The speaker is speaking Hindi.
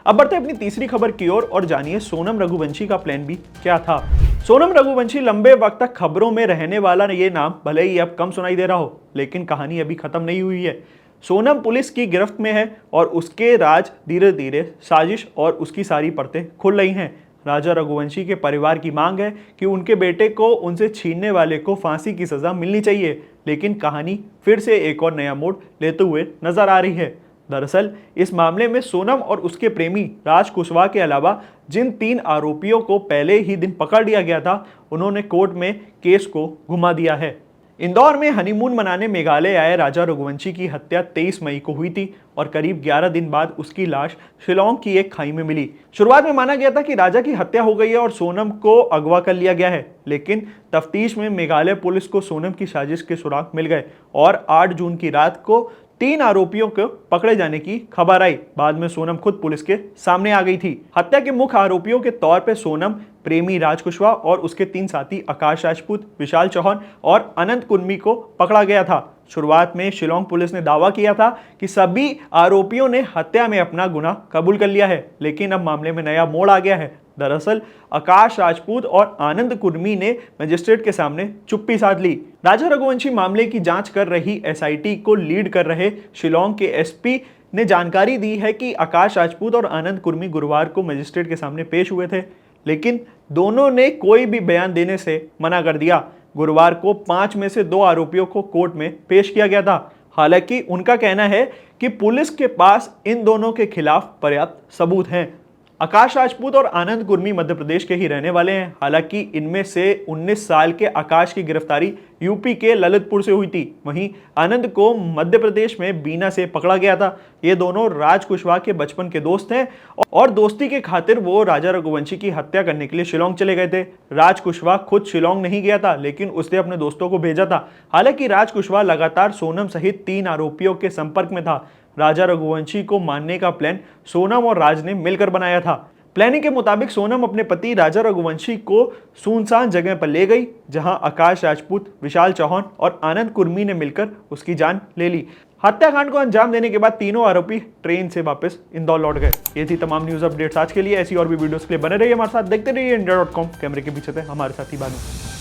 अब बढ़ते अपनी तीसरी खबर की ओर और जानिए सोनम रघुवंशी का प्लान भी क्या था। सोनम रघुवंशी लंबे वक्त तक खबरों में रहने वाला ये नाम भले ही अब कम सुनाई दे रहा हो, लेकिन कहानी अभी खत्म नहीं हुई है। सोनम पुलिस की गिरफ्त में है और उसके राज धीरे धीरे साजिश और उसकी सारी परतें खुल रही हैं। राजा रघुवंशी के परिवार की मांग है कि उनके बेटे को उनसे छीनने वाले को फांसी की सजा मिलनी चाहिए, लेकिन कहानी फिर से एक और नया मोड़ लेते हुए नजर आ रही है। दरअसल इस मामले में सोनम और उसके प्रेमी राज कुशवाहा के अलावा जिन 3 आरोपियों को पहले ही दिन पकड़ लिया गया था, उन्होंने कोर्ट में केस को घुमा दिया है। इंदौर में हनीमून मनाने मेघालय आए राजा रघुवंशी की हत्या 23 मई को हुई थी और करीब 11 दिन बाद उसकी लाश शिलोंग की एक खाई में मिली। शुरुआत में माना गया था कि राजा की हत्या हो गई है और सोनम को अगवा कर लिया गया है, लेकिन तफ्तीश में मेघालय पुलिस को सोनम की साजिश के सुराग मिल गए और 8 जून की रात को 3 आरोपियों को पकड़े जाने की खबर आई। बाद में सोनम खुद पुलिस के सामने आ गई थी। हत्या के मुख्य आरोपियों के तौर पर सोनम, प्रेमी राज कुशवाहा और उसके 3 साथी आकाश राजपूत, विशाल चौहान और अनंत कुर्मी को पकड़ा गया था। शुरुआत में शिलोंग पुलिस ने दावा किया था कि सभी आरोपियों ने हत्या में अपना गुनाह कबूल कर लिया है, लेकिन अब मामले में नया मोड़ आ गया है। दरअसल आकाश राजपूत और आनंद कुर्मी ने मजिस्ट्रेट के सामने चुप्पी साध ली। राजा रघुवंशी मामले की जांच कर रही एसआईटी को लीड कर रहे शिलोंग के एसपी ने जानकारी दी है कि आकाश राजपूत और आनंद कुर्मी गुरुवार को मजिस्ट्रेट के सामने पेश हुए थे, लेकिन दोनों ने कोई भी बयान देने से मना कर दिया। गुरुवार को 5 में से 2 आरोपियों को कोर्ट में पेश किया गया था। हालांकि उनका कहना है कि पुलिस के पास इन दोनों के खिलाफ पर्याप्त सबूत हैं। आकाश राजपूत और आनंद कुर्मी मध्य प्रदेश के ही रहने वाले हैं। हालांकि इनमें से 19 साल के आकाश की गिरफ्तारी यूपी के ललितपुर से हुई थी। वहीं आनंद को मध्य प्रदेश में बीना से पकड़ा गया था। ये दोनों राज कुशवाहा के बचपन के दोस्त हैं और दोस्ती के खातिर वो राजा रघुवंशी की हत्या करने के लिए शिलोंग चले गए थे। राज कुशवाहा खुद शिलोंग नहीं गया था, लेकिन उसने अपने दोस्तों को भेजा था। हालांकि राज कुशवाहा लगातार सोनम सहित 3 आरोपियों के संपर्क में था। राजा रघुवंशी को मारने का प्लान सोनम और राज ने मिलकर बनाया था। प्लानिंग के मुताबिक सोनम अपने पति राजा रघुवंशी को सुनसान जगह पर ले गई, जहां आकाश राजपूत, विशाल चौहान और आनंद कुर्मी ने मिलकर उसकी जान ले ली। हत्याकांड को अंजाम देने के बाद तीनों आरोपी ट्रेन से वापस इंदौर लौट गए। ये थी तमाम न्यूज अपडेट्स आज के लिए। ऐसी और भी वीडियोस के लिए बने रहिए हमारे साथ, देखते रहिए इंडिया.com। कैमरे के पीछे थे हमारे साथी बानू।